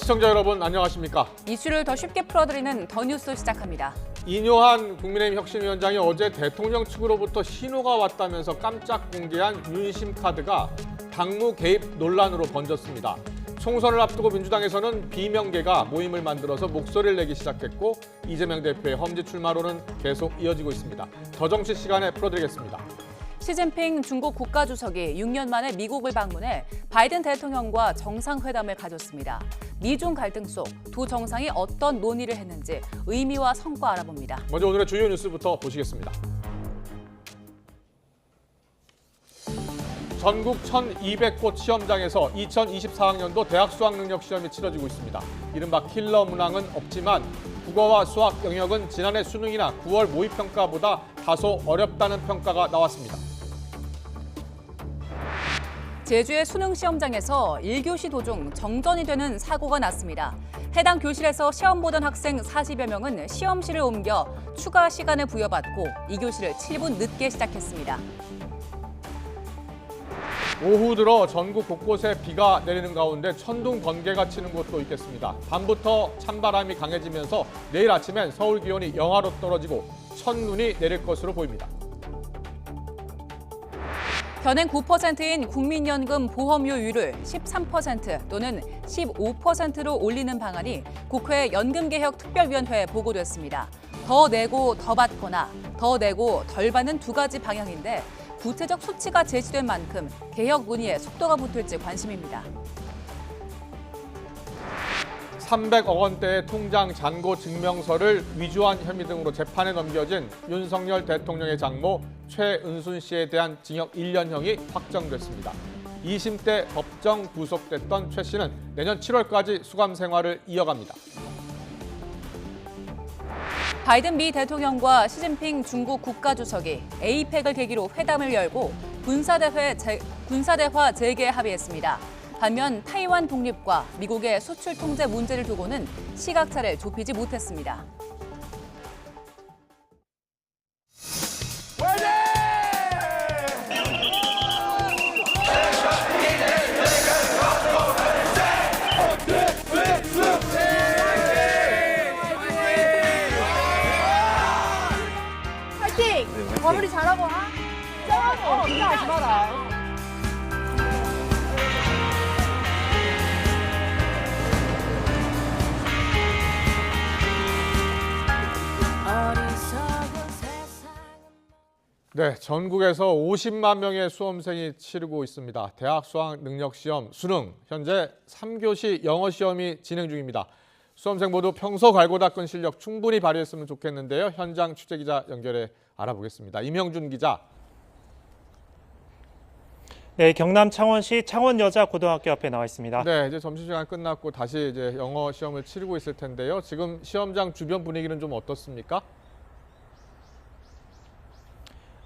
시청자 여러분 안녕하십니까? 이슈를 더 쉽게 풀어드리는 더 뉴스 시작합니다. 이뇨한 국민의힘 혁신위원장이 어제 대통령 측으로부터 신호가 왔다면서 깜짝 공개한 윤심 카드가 당무 개입 논란으로 번졌습니다. 총선을 앞두고 민주당에서는 비명계가 모임을 만들어서 목소리를 내기 시작했고 이재명 대표의 험지 출마로는 계속 이어지고 있습니다. 더 정치 시간에 풀어드리겠습니다. 시진핑 중국 국가주석이 6년 만에 미국을 방문해 바이든 대통령과 정상회담을 가졌습니다. 미중 갈등 속 두 정상이 어떤 논의를 했는지 의미와 성과 알아봅니다. 먼저 오늘의 주요 뉴스부터 보시겠습니다. 전국 1,200곳 시험장에서 2024학년도 대학 수학능력 시험이 치러지고 있습니다. 이른바 킬러 문항은 없지만 국어와 수학 영역은 지난해 수능이나 9월 모의평가보다 다소 어렵다는 평가가 나왔습니다. 제주의 수능 시험장에서 1교시 도중 정전이 되는 사고가 났습니다. 해당 교실에서 시험 보던 학생 40여 명은 시험실을 옮겨 추가 시간을 부여받고 2교시를 7분 늦게 시작했습니다. 오후 들어 전국 곳곳에 비가 내리는 가운데 천둥 번개가 치는 곳도 있겠습니다. 밤부터 찬바람이 강해지면서 내일 아침엔 서울 기온이 영하로 떨어지고 첫눈이 내릴 것으로 보입니다. 현행 9%인 국민연금 보험료율을 13% 또는 15%로 올리는 방안이 국회 연금개혁특별위원회에 보고됐습니다. 더 내고 더 받거나 더 내고 덜 받는 두 가지 방향인데 구체적 수치가 제시된 만큼 개혁 논의에 속도가 붙을지 관심입니다. 300억 원대의 통장 잔고 증명서를 위조한 혐의 등으로 재판에 넘겨진 윤석열 대통령의 장모 최은순 씨에 대한 징역 1년형이 확정됐습니다. 2심 때 법정 구속됐던 최 씨는 내년 7월까지 수감 생활을 이어갑니다. 바이든 미 대통령과 시진핑 중국 국가주석이 에이펙을 계기로 회담을 열고 군사대화 재개에 합의했습니다. 반면 타이완 독립과 미국의 수출 통제 문제를 두고는 시각차를 좁히지 못했습니다. 파이팅! 버무리 잘하고 와. 긴장하지 마라. 네, 전국에서 50만 명의 수험생이 치르고 있습니다. 대학 수학 능력 시험 수능, 현재 3교시 영어 시험이 진행 중입니다. 수험생 모두 평소 갈고 닦은 실력 충분히 발휘했으면 좋겠는데요. 현장 취재기자 연결해 알아보겠습니다. 임형준 기자. 네, 경남 창원시 창원여자고등학교 앞에 나와 있습니다. 네, 이제 점심시간 끝났고 다시 이제 영어 시험을 치르고 있을 텐데요. 지금 시험장 주변 분위기는 좀 어떻습니까?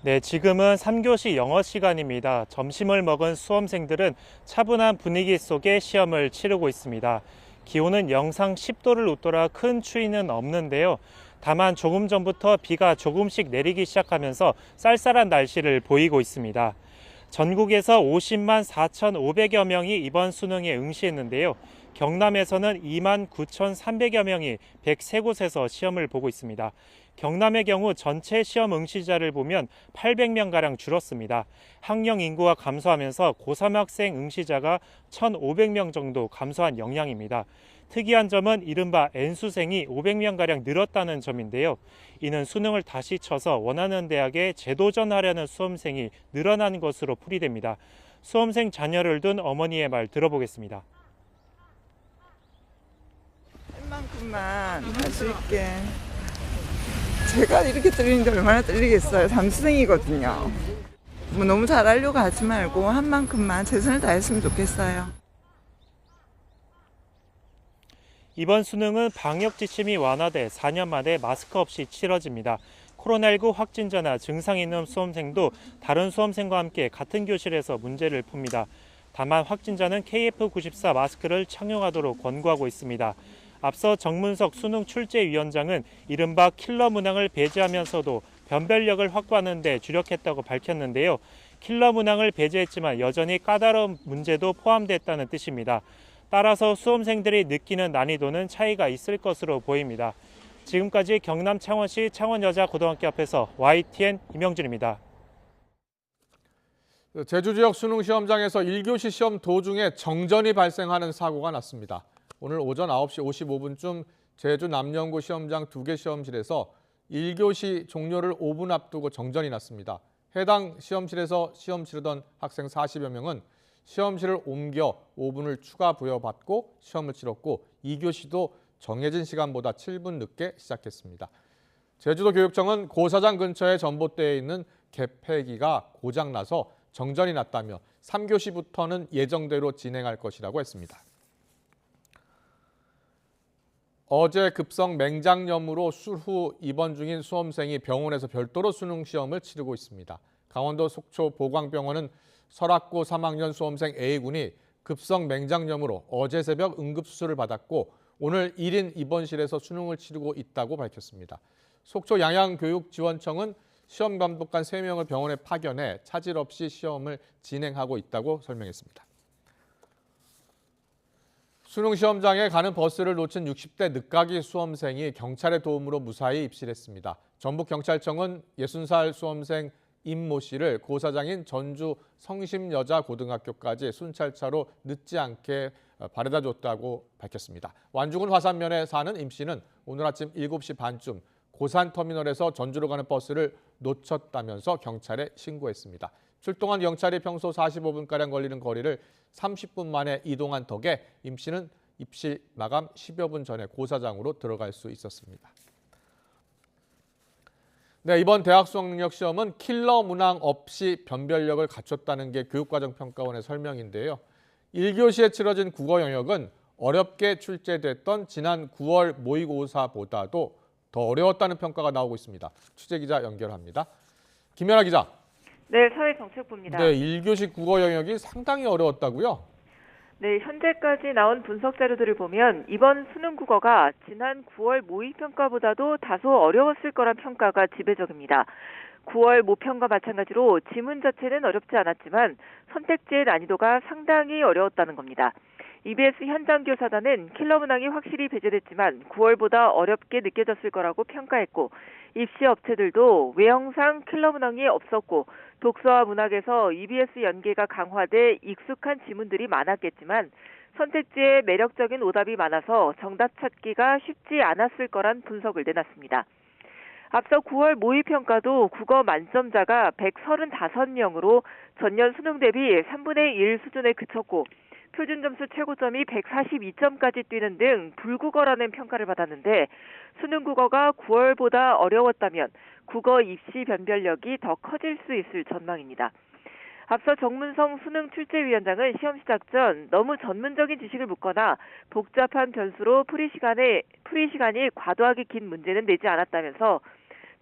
네, 지금은 3교시 영어 시간입니다. 점심을 먹은 수험생들은 차분한 분위기 속에 시험을 치르고 있습니다. 기온은 영상 10도를 웃돌아 큰 추위는 없는데요. 다만 조금 전부터 비가 조금씩 내리기 시작하면서 쌀쌀한 날씨를 보이고 있습니다. 전국에서 50만 4,500여 명이 이번 수능에 응시했는데요. 경남에서는 2만 9,300여 명이 103곳에서 시험을 보고 있습니다. 경남의 경우 전체 시험 응시자를 보면 800명가량 줄었습니다. 학령 인구가 감소하면서 고3 학생 응시자가 1,500명 정도 감소한 영향입니다. 특이한 점은 이른바 N수생이 500명가량 늘었다는 점인데요. 이는 수능을 다시 쳐서 원하는 대학에 재도전하려는 수험생이 늘어난 것으로 풀이됩니다. 수험생 자녀를 둔 어머니의 말 들어보겠습니다. 웬만큼만 할 수 있게. 제가 이렇게 떨리는데 얼마나 떨리겠어요. 삼수생이거든요. 뭐 너무 잘하려고 하지 말고 한 만큼만 최선을 다했으면 좋겠어요. 이번 수능은 방역 지침이 완화돼 4년 만에 마스크 없이 치러집니다. 코로나19 확진자나 증상이 있는 수험생도 다른 수험생과 함께 같은 교실에서 문제를 풉니다. 다만 확진자는 KF94 마스크를 착용하도록 권고하고 있습니다. 앞서 정문석 수능 출제위원장은 이른바 킬러 문항을 배제하면서도 변별력을 확보하는 데 주력했다고 밝혔는데요. 킬러 문항을 배제했지만 여전히 까다로운 문제도 포함됐다는 뜻입니다. 따라서 수험생들이 느끼는 난이도는 차이가 있을 것으로 보입니다. 지금까지 경남 창원시 창원여자고등학교 앞에서 YTN 임영준입니다. 제주 지역 수능 시험장에서 1교시 시험 도중에 정전이 발생하는 사고가 났습니다. 오늘 오전 9시 55분쯤 제주 남영구 시험장 2개 시험실에서 1교시 종료를 5분 앞두고 정전이 났습니다. 해당 시험실에서 시험 치르던 학생 40여 명은 시험실을 옮겨 5분을 추가 부여받고 시험을 치렀고 2교시도 정해진 시간보다 7분 늦게 시작했습니다. 제주도 교육청은 고사장 근처에 전봇대에 있는 개폐기가 고장나서 정전이 났다며 3교시부터는 예정대로 진행할 것이라고 했습니다. 어제 급성 맹장염으로 술후 입원 중인 수험생이 병원에서 별도로 수능 시험을 치르고 있습니다. 강원도 속초 보광병원은 설악고 3학년 수험생 A군이 급성 맹장염으로 어제 새벽 응급수술을 받았고 오늘 1인 입원실에서 수능을 치르고 있다고 밝혔습니다. 속초 양양교육지원청은 시험 감독관 3명을 병원에 파견해 차질 없이 시험을 진행하고 있다고 설명했습니다. 수능 시험장에 가는 버스를 놓친 60대 늦가기 수험생이 경찰의 도움으로 무사히 입실했습니다. 전북경찰청은 60살 수험생 임모 씨를 고사장인 전주 성심여자고등학교까지 순찰차로 늦지 않게 바래다 줬다고 밝혔습니다. 완주군 화산면에 사는 임 씨는 오늘 아침 7시 반쯤 고산터미널에서 전주로 가는 버스를 놓쳤다면서 경찰에 신고했습니다. 출동한 경찰이 평소 45분가량 걸리는 거리를 30분 만에 이동한 덕에 임 씨는 입실 마감 10여 분 전에 고사장으로 들어갈 수 있었습니다. 네, 이번 대학 수학능력 시험은 킬러 문항 없이 변별력을 갖췄다는 게 교육과정평가원의 설명인데요. 1교시에 치러진 국어 영역은 어렵게 출제됐던 지난 9월 모의고사보다도 더 어려웠다는 평가가 나오고 있습니다. 취재기자 연결합니다. 김연아 기자. 네, 사회정책부입니다. 네, 1교시 국어 영역이 상당히 어려웠다고요? 네, 현재까지 나온 분석 자료들을 보면 이번 수능 국어가 지난 9월 모의평가보다도 다소 어려웠을 거란 평가가 지배적입니다. 9월 모평과 마찬가지로 지문 자체는 어렵지 않았지만 선택지의 난이도가 상당히 어려웠다는 겁니다. EBS 현장교사단은 킬러 문항이 확실히 배제됐지만 9월보다 어렵게 느껴졌을 거라고 평가했고 입시 업체들도 외형상 킬러 문항이 없었고 독서와 문학에서 EBS 연계가 강화돼 익숙한 지문들이 많았겠지만 선택지에 매력적인 오답이 많아서 정답 찾기가 쉽지 않았을 거란 분석을 내놨습니다. 앞서 9월 모의평가도 국어 만점자가 135명으로 전년 수능 대비 3분의 1 수준에 그쳤고 표준점수 최고점이 142점까지 뛰는 등 불국어라는 평가를 받았는데 수능 국어가 9월보다 어려웠다면 국어 입시 변별력이 더 커질 수 있을 전망입니다. 앞서 정문성 수능 출제위원장은 시험 시작 전 너무 전문적인 지식을 묻거나 복잡한 변수로 풀이 시간이 과도하게 긴 문제는 내지 않았다면서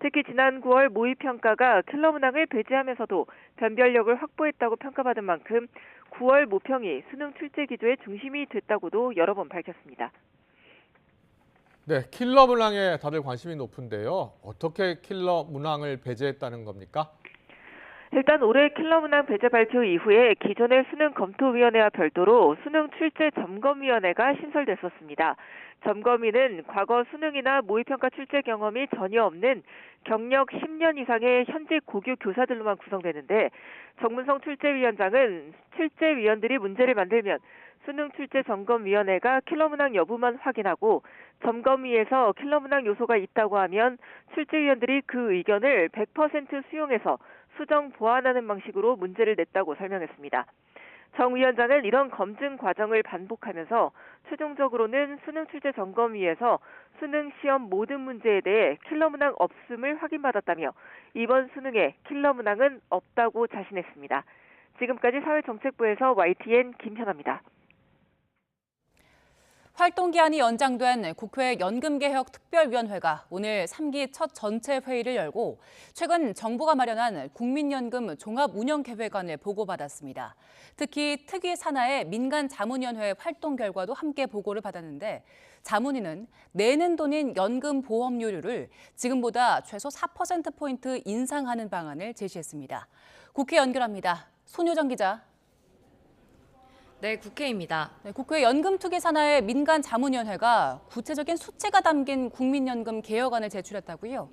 특히 지난 9월 모의평가가 킬러 문항을 배제하면서도 변별력을 확보했다고 평가받은 만큼 9월 모평이 수능 출제 기조의 중심이 됐다고도 여러 번 밝혔습니다. 네, 킬러 문항에 다들 관심이 높은데요. 어떻게 킬러 문항을 배제했다는 겁니까? 일단 올해 킬러 문항 배제 발표 이후에 기존의 수능 검토위원회와 별도로 수능 출제 점검위원회가 신설됐었습니다. 점검위는 과거 수능이나 모의평가 출제 경험이 전혀 없는 경력 10년 이상의 현직 고교 교사들로만 구성되는데 정문성 출제위원장은 출제위원들이 문제를 만들면 수능 출제 점검위원회가 킬러 문항 여부만 확인하고 점검위에서 킬러 문항 요소가 있다고 하면 출제위원들이 그 의견을 100% 수용해서 수정 보완하는 방식으로 문제를 냈다고 설명했습니다. 정 위원장은 이런 검증 과정을 반복하면서 최종적으로는 수능 출제 점검위에서 수능 시험 모든 문제에 대해 킬러 문항 없음을 확인받았다며 이번 수능에 킬러 문항은 없다고 자신했습니다. 지금까지 사회정책부에서 YTN 김현아입니다. 활동기한이 연장된 국회 연금개혁특별위원회가 오늘 3기 첫 전체 회의를 열고 최근 정부가 마련한 국민연금 종합운영계획안을 보고받았습니다. 특히 특위 산하의 민간자문위원회 활동 결과도 함께 보고를 받았는데 자문위는 내는 돈인 연금보험료율을 지금보다 최소 4%포인트 인상하는 방안을 제시했습니다. 국회 연결합니다. 손효정 기자. 네, 국회입니다. 네, 국회 연금투기 산하의 민간자문위원회가 구체적인 수치가 담긴 국민연금 개혁안을 제출했다고요?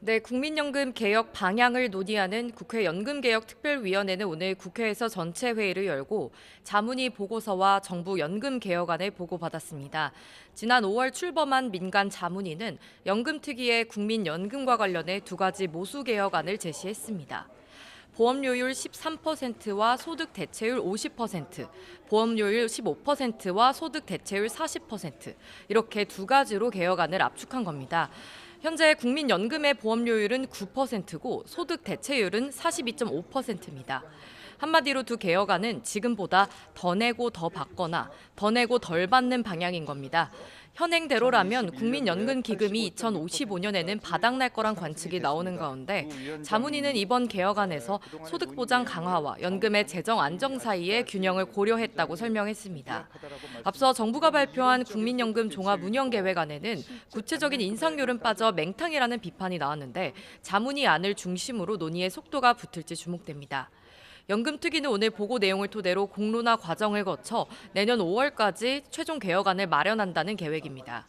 네, 국민연금 개혁 방향을 논의하는 국회 연금개혁특별위원회는 오늘 국회에서 전체 회의를 열고 자문위 보고서와 정부 연금 개혁안을 보고받았습니다. 지난 5월 출범한 민간 자문위는 연금특위의 국민연금과 관련해 두 가지 모수 개혁안을 제시했습니다. 보험료율 13%와 소득 대체율 50%, 보험료율 15%와 소득 대체율 40% 이렇게 두 가지로 개혁안을 압축한 겁니다. 현재 국민연금의 보험료율은 9%고 소득 대체율은 42.5%입니다. 한마디로 두 개혁안은 지금보다 더 내고 더 받거나 더 내고 덜 받는 방향인 겁니다. 현행대로라면 국민연금기금이 2055년에는 바닥날 거란 관측이 나오는 가운데 자문위는 이번 개혁안에서 소득보장 강화와 연금의 재정 안정 사이의 균형을 고려했다고 설명했습니다. 앞서 정부가 발표한 국민연금 종합운영계획안에는 구체적인 인상률은 빠져 맹탕이라는 비판이 나왔는데 자문위 안을 중심으로 논의의 속도가 붙을지 주목됩니다. 연금특위는 오늘 보고 내용을 토대로 공론화 과정을 거쳐 내년 5월까지 최종 개혁안을 마련한다는 계획입니다.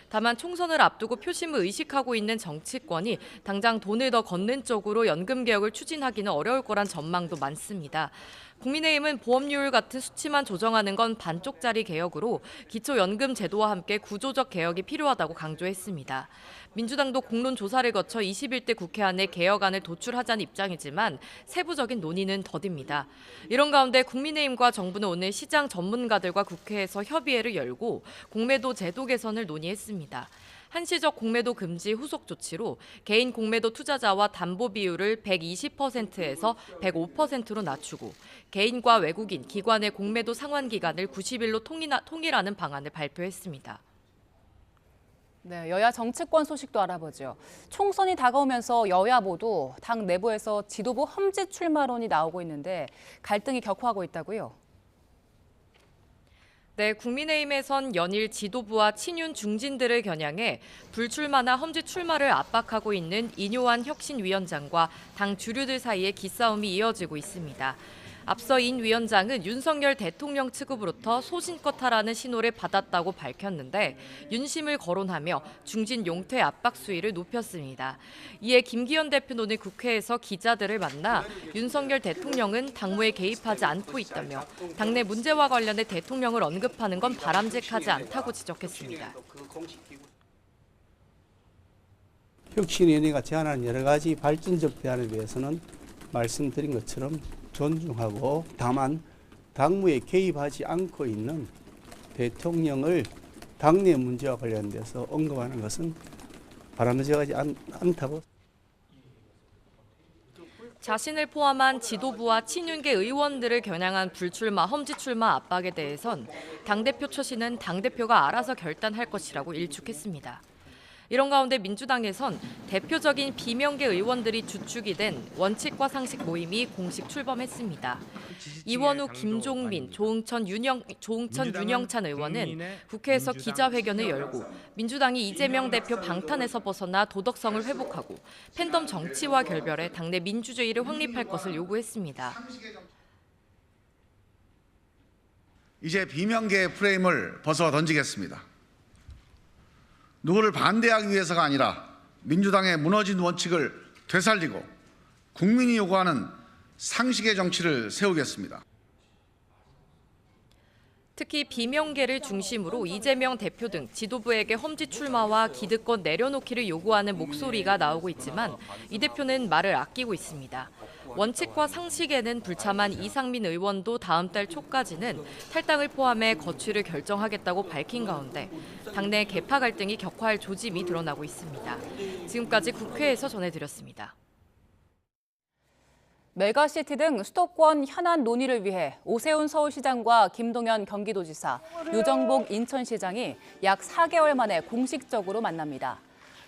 다만 총선을 앞두고 표심을 의식하고 있는 정치권이 당장 돈을 더 걷는 쪽으로 연금 개혁을 추진하기는 어려울 거란 전망도 많습니다. 국민의힘은 보험료율 같은 수치만 조정하는 건 반쪽짜리 개혁으로 기초연금 제도와 함께 구조적 개혁이 필요하다고 강조했습니다. 민주당도 공론 조사를 거쳐 21대 국회안에 개혁안을 도출하자는 입장이지만 세부적인 논의는 더딥니다. 이런 가운데 국민의힘과 정부는 오늘 시장 전문가들과 국회에서 협의회를 열고 공매도 제도 개선을 논의했습니다. 한시적 공매도 금지 후속 조치로 개인 공매도 투자자와 담보 비율을 120%에서 105%로 낮추고 개인과 외국인, 기관의 공매도 상환 기간을 90일로 통일하는 방안을 발표했습니다. 네, 여야 정치권 소식도 알아보죠. 총선이 다가오면서 여야 모두 당 내부에서 지도부 험지 출마론이 나오고 있는데 갈등이 격화하고 있다고요? 네, 국민의힘에선 연일 지도부와 친윤 중진들을 겨냥해 불출마나 험지 출마를 압박하고 있는 인요한 혁신위원장과 당 주류들 사이에 기싸움이 이어지고 있습니다. 앞서 인 위원장은 윤석열 대통령 측으로부터 소신껏 하라는 신호를 받았다고 밝혔는데 윤심을 거론하며 중진 용퇴 압박 수위를 높였습니다. 이에 김기현 대표는 오늘 국회에서 기자들을 만나 윤석열 대통령은 당무에 개입하지 않고 있다며 당내 문제와 관련해 대통령을 언급하는 건 바람직하지 않다고 지적했습니다. 혁신위원회가 제안하는 여러 가지 발전적 대안에 대해서는 말씀드린 것처럼 존중하고 다만 당무에 개입하지 않고 있는 대통령을 당내 문제와 관련돼서 언급하는 것은 바람직하지 않다고. 자신을 포함한 지도부와 친윤계 의원들을 겨냥한 불출마, 험지 출마 압박에 대해선 당대표 초신은 당대표가 알아서 결단할 것이라고 일축했습니다. 이런 가운데 민주당에선 대표적인 비명계 의원들이 주축이 된 원칙과 상식 모임이 공식 출범했습니다. 이원우, 김종민, 조응천, 윤영찬 의원은 국회에서 기자회견을 열고 민주당이 이재명 대표 방탄에서 벗어나 도덕성을 회복하고 팬덤 정치와 결별해 당내 민주주의를 확립할 것을 요구했습니다. 이제 비명계의 프레임을 벗어 던지겠습니다. 누구를 반대하기 위해서가 아니라 민주당의 무너진 원칙을 되살리고 국민이 요구하는 상식의 정치를 세우겠습니다. 특히 비명계를 중심으로 이재명 대표 등 지도부에게 험지 출마와 기득권 내려놓기를 요구하는 목소리가 나오고 있지만 이 대표는 말을 아끼고 있습니다. 원칙과 상식에는 불참한 이상민 의원도 다음 달 초까지는 탈당을 포함해 거취를 결정하겠다고 밝힌 가운데 당내 계파 갈등이 격화할 조짐이 드러나고 있습니다. 지금까지 국회에서 전해드렸습니다. 메가시티 등 수도권 현안 논의를 위해 오세훈 서울시장과 김동연 경기도지사, 유정복 인천시장이 약 4개월 만에 공식적으로 만납니다.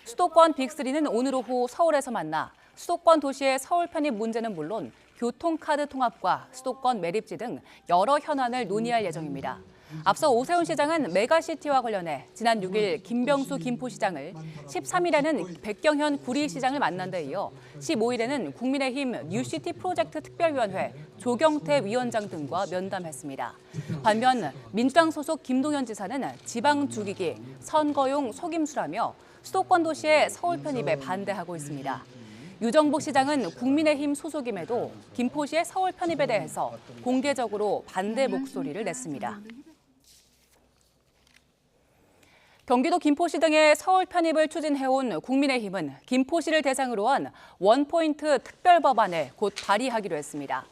수도권 빅3는 오늘 오후 서울에서 만나 수도권 도시의 서울 편입 문제는 물론 교통카드 통합과 수도권 매립지 등 여러 현안을 논의할 예정입니다. 앞서 오세훈 시장은 메가시티와 관련해 지난 6일 김병수 김포시장을, 13일에는 백경현 구리시장을 만난 데 이어 15일에는 국민의힘 뉴시티 프로젝트 특별위원회 조경태 위원장 등과 면담했습니다. 반면 민주당 소속 김동연 지사는 지방 죽이기, 선거용 속임수라며 수도권 도시의 서울 편입에 반대하고 있습니다. 유정복 시장은 국민의힘 소속임에도 김포시의 서울 편입에 대해서 공개적으로 반대 목소리를 냈습니다. 경기도 김포시 등의 서울 편입을 추진해온 국민의힘은 김포시를 대상으로 한 원포인트 특별법안을 곧 발의하기로 했습니다.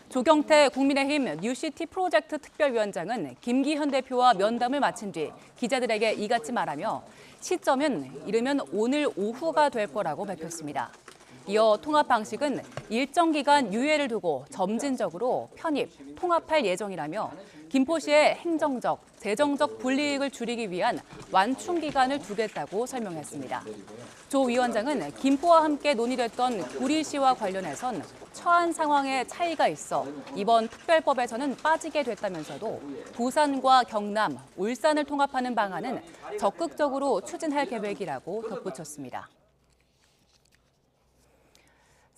조경태 국민의힘 뉴시티 프로젝트 특별위원장은 김기현 대표와 면담을 마친 뒤 기자들에게 이같이 말하며 시점은 이르면 오늘 오후가 될 거라고 밝혔습니다. 이어 통합 방식은 일정 기간 유예를 두고 점진적으로 편입, 통합할 예정이라며 김포시의 행정적, 재정적 불이익을 줄이기 위한 완충 기간을 두겠다고 설명했습니다. 조 위원장은 김포와 함께 논의됐던 구리시와 관련해선 처한 상황에 차이가 있어 이번 특별법에서는 빠지게 됐다면서도 부산과 경남, 울산을 통합하는 방안은 적극적으로 추진할 계획이라고 덧붙였습니다.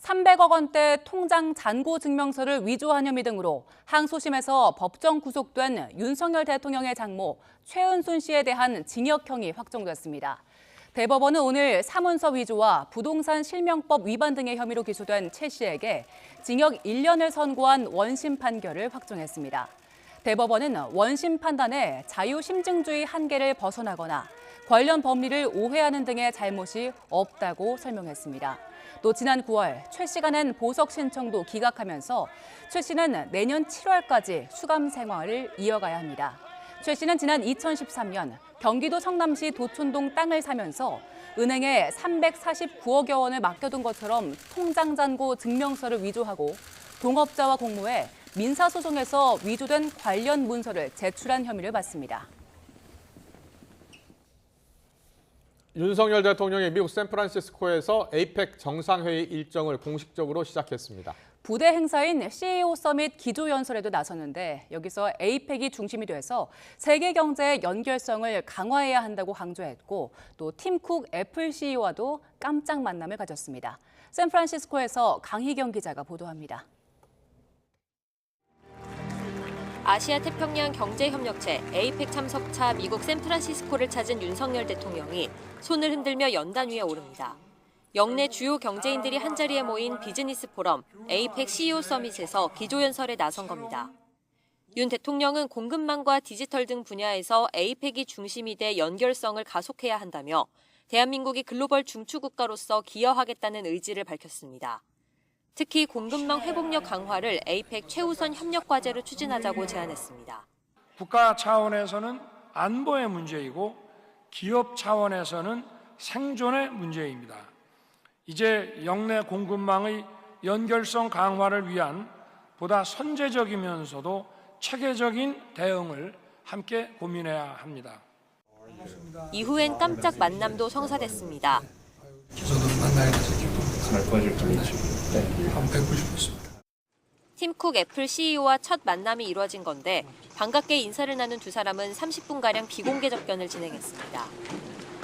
300억 원대 통장 잔고 증명서를 위조한 혐의 등으로 항소심에서 법정 구속된 윤석열 대통령의 장모 최은순 씨에 대한 징역형이 확정됐습니다. 대법원은 오늘 사문서 위조와 부동산 실명법 위반 등의 혐의로 기소된 최 씨에게 징역 1년을 선고한 원심 판결을 확정했습니다. 대법원은 원심 판단에 자유심증주의 한계를 벗어나거나 관련 법리를 오해하는 등의 잘못이 없다고 설명했습니다. 또 지난 9월 최 씨가 낸 보석 신청도 기각하면서 최 씨는 내년 7월까지 수감 생활을 이어가야 합니다. 최 씨는 지난 2013년 경기도 성남시 도촌동 땅을 사면서 은행에 349억여 원을 맡겨둔 것처럼 통장 잔고 증명서를 위조하고 동업자와 공모해 민사소송에서 위조된 관련 문서를 제출한 혐의를 받습니다. 윤석열 대통령이 미국 샌프란시스코에서 에이펙 정상회의 일정을 공식적으로 시작했습니다. 부대 행사인 CEO 서밋 기조연설에도 나섰는데 여기서 에이펙이 중심이 돼서 세계 경제의 연결성을 강화해야 한다고 강조했고 또 팀쿡 애플 CEO와도 깜짝 만남을 가졌습니다. 샌프란시스코에서 강희경 기자가 보도합니다. 아시아 태평양 경제협력체 에이펙 참석차 미국 샌프란시스코를 찾은 윤석열 대통령이 손을 흔들며 연단 위에 오릅니다. 역내 주요 경제인들이 한자리에 모인 비즈니스 포럼 에이펙 CEO 서밋에서 기조연설에 나선 겁니다. 윤 대통령은 공급망과 디지털 등 분야에서 에이펙이 중심이 돼 연결성을 가속해야 한다며 대한민국이 글로벌 중추국가로서 기여하겠다는 의지를 밝혔습니다. 특히 공급망 회복력 강화를 에이펙 최우선 협력 과제로 추진하자고 제안했습니다. 국가 차원에서는 안보의 문제이고 기업 차원에서는 생존의 문제입니다. 이제 역내 공급망의 연결성 강화를 위한 보다 선제적이면서도 체계적인 대응을 함께 고민해야 합니다. 이후엔 깜짝 만남도 성사됐습니다. 저도 만나게 돼서 기쁩니다. 한번 뵙고 싶었습니다. 팀쿡 애플 CEO와 첫 만남이 이루어진 건데 반갑게 인사를 나눈 두 사람은 30분가량 비공개 접견을 진행했습니다.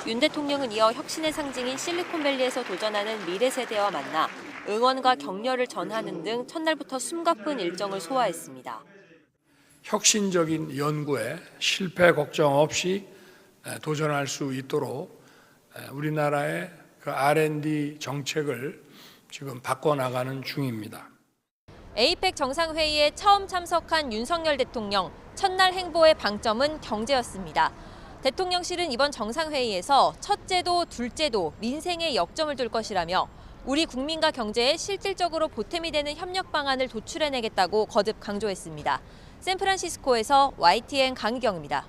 윤 대통령은 이어 혁신의 상징인 실리콘밸리에서 도전하는 미래 세대와 만나 응원과 격려를 전하는 등 첫날부터 숨가쁜 일정을 소화했습니다. 혁신적인 연구에 실패 걱정 없이 도전할 수 있도록 우리나라의 그 R&D 정책을 지금 바꿔나가는 중입니다. 에이펙 정상회의에 처음 참석한 윤석열 대통령, 첫날 행보의 방점은 경제였습니다. 대통령실은 이번 정상회의에서 첫째도 둘째도 민생에 역점을 둘 것이라며 우리 국민과 경제에 실질적으로 보탬이 되는 협력 방안을 도출해내겠다고 거듭 강조했습니다. 샌프란시스코에서 YTN 강희경입니다.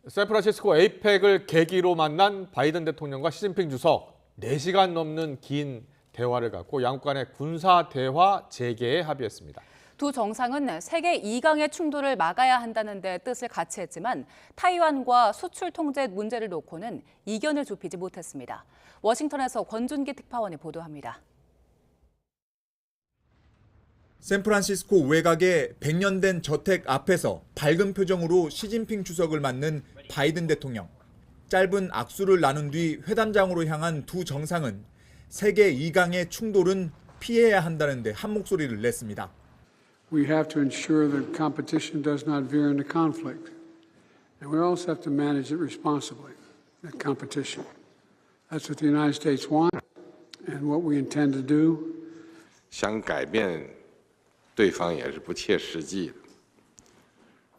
샌프란시스코 에이펙을 계기로 만난 바이든 대통령과 시진핑 주석 4시간 넘는 긴 대화를 갖고 양국 간의 군사 대화 재개에 합의했습니다. 두 정상은 세계 2강의 충돌을 막아야 한다는 데 뜻을 같이 했지만 타이완과 수출 통제 문제를 놓고는 이견을 좁히지 못했습니다. 워싱턴에서 권준기 특파원이 보도합니다. 샌프란시스코 외곽의 100년 된 저택 앞에서 밝은 표정으로 시진핑 주석을 맞는 바이든 대통령. 짧은 악수를 나눈 뒤 회담장으로 향한 두 정상은 세계 2강의 충돌은 피해야 한다는데 한 목소리를 냈습니다. We have to ensure that competition does not veer into conflict. And we also have to manage it responsibly, that competition. That's what the United States wants and what we intend to do. 想改变对方也是不切实际的，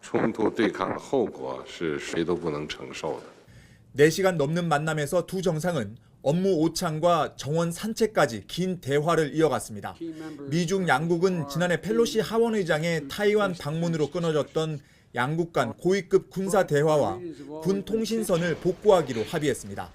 冲突对抗的后果是谁都不能承受的。 4시간 넘는 만남에서 두 정상은 업무 오찬과 정원 산책까지 긴 대화를 이어갔습니다. 미중 양국은 지난해 펠로시 하원의장의 타이완 방문으로 끊어졌던 양국 간 고위급 군사 대화와 군 통신선을 복구하기로 합의했습니다.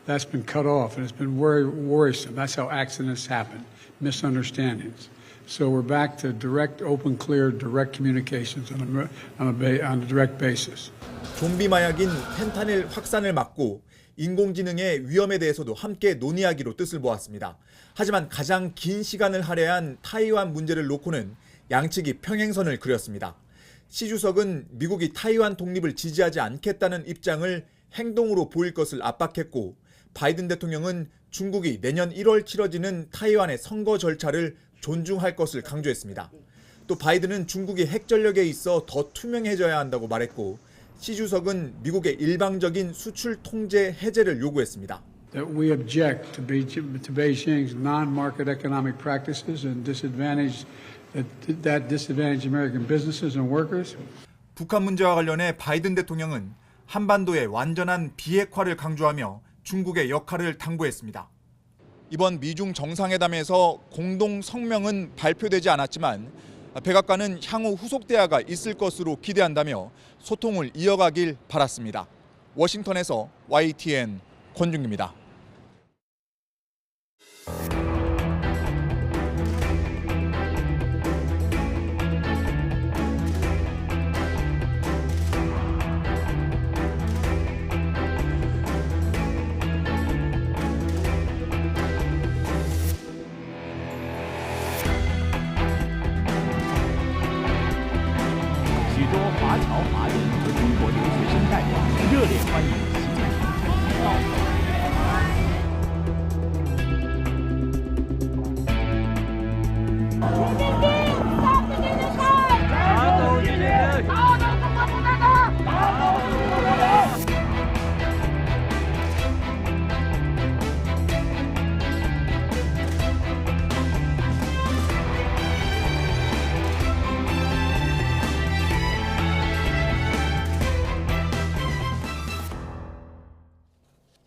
That's been cut off and it's been very worrisome. That's how accidents happen, misunderstandings. So we're back to direct, open, clear, direct communications on a direct basis. 좀비 마약인 펜타닐 확산을 막고 인공지능의 위험에 대해서도 함께 논의하기로 뜻을 모았습니다. 하지만 가장 긴 시간을 할애한 타이완 문제를 놓고는 양측이 평행선을 그렸습니다. 시 주석은 미국이 타이완 독립을 지지하지 않겠다는 입장을 행동으로 보일 것을 압박했고, 바이든 대통령은 중국이 내년 1월 치러지는 타이완의 선거 절차를 존중할 것을 강조했습니다. 또 바이든은 중국이 핵 전력에 있어 더 투명해져야 한다고 말했고, 시 주석은 미국의 일방적인 수출 통제 해제를 요구했습니다. That we object to Beijing's non-market economic practices and disadvantage American businesses and workers. 북한 문제와 관련해 바이든 대통령은 한반도의 완전한 비핵화를 강조하며 중국의 역할을 당부했습니다. 이번 미중 정상회담에서 공동 성명은 발표되지 않았지만 백악관은 향후 후속 대화가 있을 것으로 기대한다며 소통을 이어가길 바랐습니다. 워싱턴에서 YTN 권준기입니다.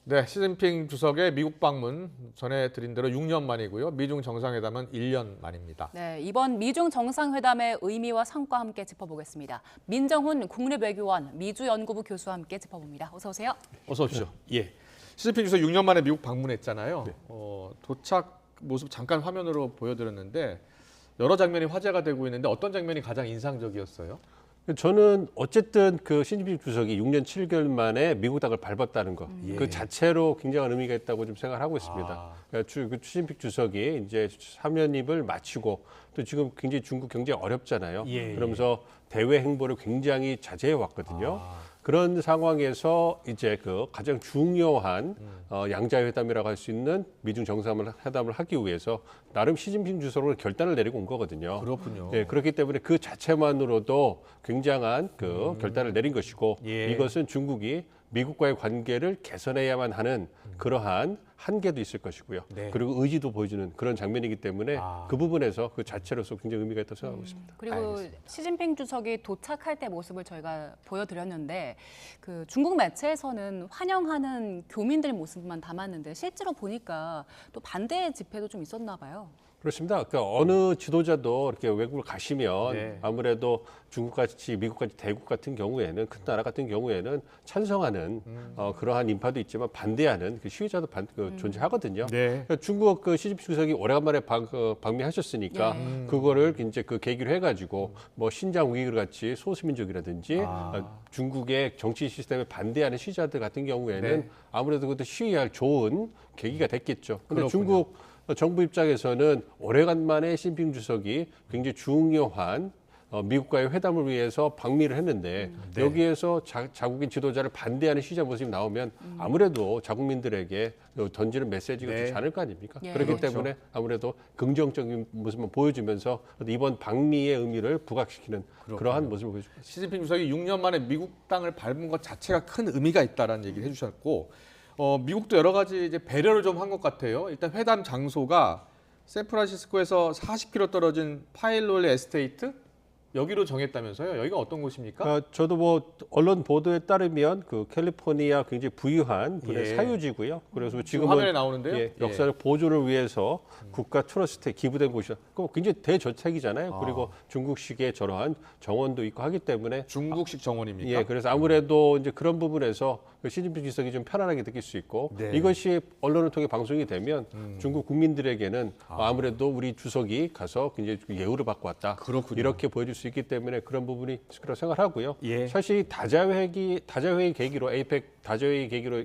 네, 시진핑 주석의 미국 방문 전해드린 대로 6년 만이고요. 미중 정상회담은 1년 만입니다. 네, 이번 미중 정상회담의 의미와 성과 함께 짚어보겠습니다. 민정훈 국립외교원 미주연구부 교수와 함께 짚어봅니다. 어서 오세요. 어서 오십시오. 예. 시진핑 주석 6년 만에 미국 방문했잖아요. 네. 도착 모습 잠깐 화면으로 보여드렸는데 여러 장면이 화제가 되고 있는데 어떤 장면이 가장 인상적이었어요? 저는 어쨌든 그 시진핑 주석이 6년 7개월 만에 미국 땅을 밟았다는 것, 그 자체로 굉장한 의미가 있다고 좀 생각하고 있습니다. 그러니까 시진핑 주석이 이제 3년입을 마치고 또 지금 굉장히 중국 경제 어렵잖아요. 그러면서 대외 행보를 굉장히 자제해 왔거든요. 그런 상황에서 이제 그 가장 중요한 양자회담이라고 할 수 있는 미중 정상회담을 하기 위해서 나름 시진핑 주석으로 결단을 내리고 온 거거든요. 그렇군요. 네, 그렇기 때문에 그 자체만으로도 굉장한 그 결단을 내린 것이고 이것은 중국이 미국과의 관계를 개선해야만 하는 그러한 한계도 있을 것이고요. 그리고 의지도 보여주는 그런 장면이기 때문에 그 부분에서 그 자체로서 굉장히 의미가 있다고 생각하고 있습니다. 그리고 알겠습니다. 시진핑 주석이 도착할 때 모습을 저희가 보여드렸는데 그 중국 매체에서는 환영하는 교민들 모습만 담았는데 실제로 보니까 또 반대 집회도 좀 있었나 봐요. 그렇습니다. 그러니까 어느 지도자도 이렇게 외국을 가시면 아무래도 중국같이 미국같이 대국 같은 경우에는 큰 나라 같은 경우에는 찬성하는 그러한 인파도 있지만 반대하는 그 시위자도 존재하거든요. 그러니까 중국 그 시진핑 주석이 오래간만에 방미하셨으니까 그거를 이제 그 계기로 해가지고 뭐 신장 우이그 같이 소수민족이라든지 중국의 정치 시스템에 반대하는 시위자들 같은 경우에는 아무래도 그것도 시위할 좋은 계기가 됐겠죠. 그런데 중국 정부 입장에서는 오래간만에 시진핑 주석이 굉장히 중요한 미국과의 회담을 위해서 방미를 했는데 네. 여기에서 자국의 지도자를 반대하는 시자 모습이 나오면 아무래도 자국민들에게 던지는 메시지가 네. 좋지 않을 거 아닙니까? 예. 그렇기 그렇죠. 때문에 아무래도 긍정적인 모습만 보여주면서 이번 방미의 의미를 부각시키는 그러한 모습을 보여주고 있습니다. 시진핑 주석이 6년 만에 미국 땅을 밟은 것 자체가 큰 의미가 있다라는 얘기를 해주셨고, 미국도 여러 가지 이제 배려를 좀 한 것 같아요. 일단 회담 장소가 샌프란시스코에서 40km 떨어진 파일롤 에스테이트 여기로 정했다면서요? 여기가 어떤 곳입니까? 저도 뭐 언론 보도에 따르면 그 캘리포니아 굉장히 부유한 분의 예. 사유지고요. 그래서 지금은 화면에 나오는데요. 예, 역사적 보존을 위해서 국가 트러스트에 기부된 곳이죠. 그 굉장히 대저택이잖아요. 그리고 중국식의 저러한 정원도 있고 하기 때문에 중국식 정원입니까? 예, 그래서 아무래도 이제 그런 부분에서 시진핑 주석이 좀 편안하게 느낄 수 있고 네. 이것이 언론을 통해 방송이 되면 중국 국민들에게는 아무래도 우리 주석이 가서 굉장히 예우를 받고 왔다. 그렇군요. 이렇게 보여줄 수 있기 때문에 그런 부분이 있을 거라고 생각하고요. 예. 사실 다자회의 계기로 에이펙 다자회의 계기로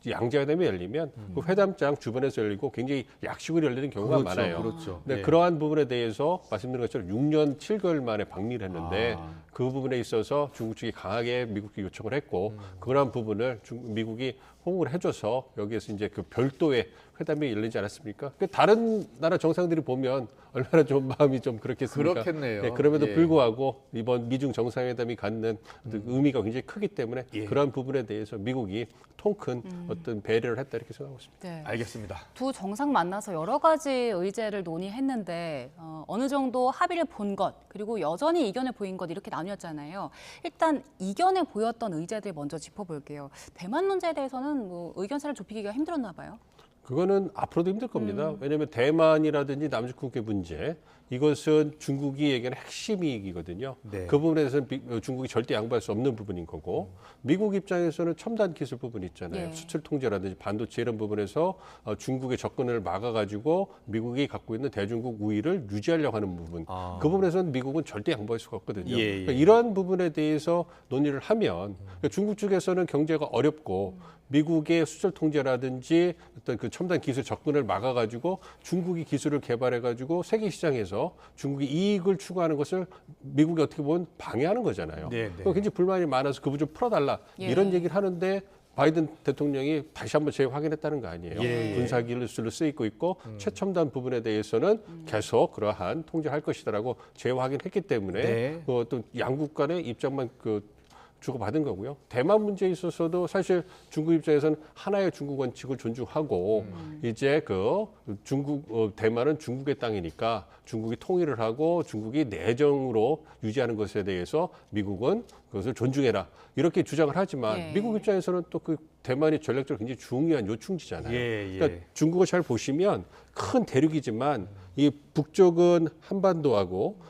양자회담이 열리면 그 회담장 주변에서 열리고 굉장히 약식으로 열리는 경우가 그렇죠, 많아요. 그렇죠. 네, 예. 그러한 부분에 대해서 말씀드린 것처럼 6년 7개월 만에 방미를 했는데 그 부분에 있어서 중국 측이 강하게 미국이 요청을 했고 그러한 부분을 미국이 호응을 해줘서 여기에서 이제 그 별도의 회담이 열리지 않았습니까? 그 다른 나라 정상들이 보면 얼마나 좀 마음이 좀 그렇겠습니까? 그렇겠네요. 네, 그럼에도 예. 불구하고 이번 미중 정상회담이 갖는 어떤 의미가 굉장히 크기 때문에 예. 그러한 부분에 대해서 미국이 통큰 어떤 배려를 했다 이렇게 생각하고 있습니다. 네. 알겠습니다. 두 정상 만나서 여러 가지 의제를 논의했는데 어느 정도 합의를 본 것 그리고 여전히 이견을 보인 것 이렇게 나뉘었잖아요. 일단 이견을 보였던 의제들 먼저 짚어볼게요. 대만 문제에 대해서는 뭐 의견차를 좁히기가 힘들었나 봐요. 그거는 앞으로도 힘들 겁니다. 왜냐하면 대만이라든지 남중국해 문제 이것은 중국이 얘기하는 핵심 이익이거든요. 네. 그 부분에 대해서는 중국이 절대 양보할 수 없는 부분인 거고 미국 입장에서는 첨단 기술 부분 있잖아요. 예. 수출 통제라든지 반도체 이런 부분에서 중국의 접근을 막아가지고 미국이 갖고 있는 대중국 우위를 유지하려고 하는 부분. 그 부분에서는 미국은 절대 양보할 수가 없거든요. 예, 예. 그러니까 이러한 부분에 대해서 논의를 하면 그러니까 중국 쪽에서는 경제가 어렵고 미국의 수출 통제라든지 어떤 그 첨단 기술 접근을 막아가지고 중국이 기술을 개발해가지고 세계 시장에서 중국이 이익을 추구하는 것을 미국이 어떻게 보면 방해하는 거잖아요. 네, 네. 그거 굉장히 불만이 많아서 그 부분 좀 풀어달라 예. 이런 얘기를 하는데 바이든 대통령이 다시 한번 재확인했다는 거 아니에요. 예, 예. 군사 기술로 쓰이고 있고 최첨단 부분에 대해서는 계속 그러한 통제할 것이다라고 재확인했기 때문에 네. 또 양국 간의 입장만 주고받은 거고요. 대만 문제에 있어서도 사실 중국 입장에서는 하나의 중국 원칙을 존중하고 이제 대만은 중국의 땅이니까 중국이 통일을 하고 중국이 내정으로 유지하는 것에 대해서 미국은 그것을 존중해라 이렇게 주장을 하지만 예. 미국 입장에서는 또 그 대만이 전략적으로 굉장히 중요한 요충지잖아요. 예, 예. 그러니까 중국을 잘 보시면 큰 대륙이지만 이 북쪽은 한반도하고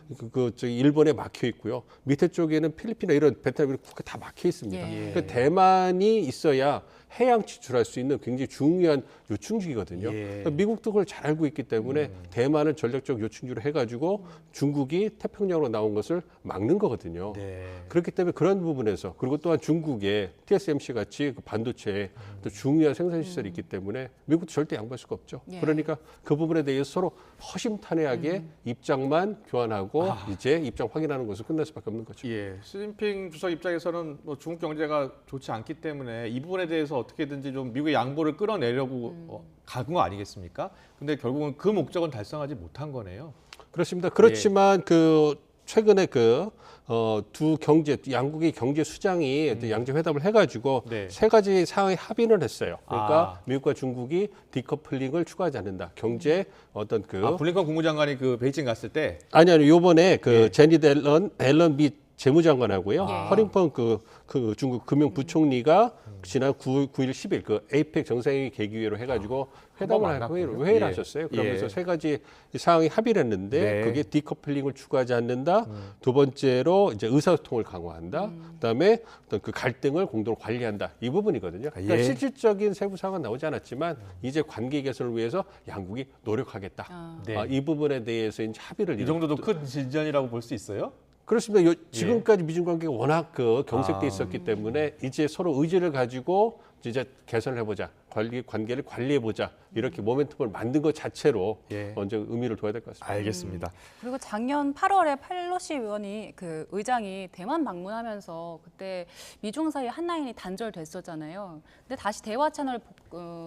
저기 일본에 막혀 있고요. 밑에 쪽에는 필리핀이나 이런 베트남 이런 국가 다 막혀 있습니다. 예. 그러니까 대만이 있어야 해양 진출할 수 있는 굉장히 중요한 요충지거든요. 예. 그러니까 미국도 그걸 잘 알고 있기 때문에 대만을 전략적 요충지로 해가지고 중국이 태평양으로 나온 것을 막는 거거든요. 네. 그렇기 때문에 그런 부분에서 그리고 또한 중국의 TSMC 같이 그 반도체에 또 중요한 생산 시설이 있기 때문에 미국도 절대 양보할 수가 없죠. 예. 그러니까 그 부분에 대해서 서로 허심탄회하게 입장만 교환하고 이제 입장 확인하는 것으로 끝날 수밖에 없는 거죠. 예, 시진핑 주석 입장에서는 뭐 중국 경제가 좋지 않기 때문에 이 부분에 대해서 어떻게든지 좀 미국의 양보를 끌어내려고 간 거 아니겠습니까? 근데 결국은 그 목적은 달성하지 못한 거네요. 그렇습니다. 그렇지만 최근에 양국의 경제 수장이 양자 회담을 해가지고 네. 세 가지 사항에 합의를 했어요. 그러니까 미국과 중국이 디커플링을 추구하지 않는다. 경제 어떤 블링컨 국무장관이 베이징 갔을 때 아니 요번에 제니드 앨런 미 재무장관하고요. 허링턴 중국 금융부총리가 지난 9일 10일 에이펙 정상회의 계기로 해가지고 회의를 하셨어요. 그러면서 세 가지 사항이 합의를 했는데 그게 디커플링을 추구하지 않는다. 두 번째로 이제 의사소통을 강화한다. 그다음에 어떤 그 갈등을 공동으로 관리한다. 이 부분이거든요. 그러니까 실질적인 세부 사항은 나오지 않았지만 이제 관계 개선을 위해서 양국이 노력하겠다. 이 부분에 대해서 이제 합의를 이 정도도 큰 진전이라고 볼 수 있어요? 그렇습니다. 지금까지 미중 관계가 워낙 경색돼 있었기 때문에 이제 서로 의지를 가지고 진짜 개선을 해보자, 관계를 관리해보자 이렇게 모멘텀을 만든 것 자체로 먼저 의미를 둬야 될 것 같습니다. 알겠습니다. 그리고 작년 8월에 펠로시 의원이 그 의장이 대만 방문하면서 그때 미중 사이 한라인이 단절됐었잖아요. 근데 다시 대화 채널을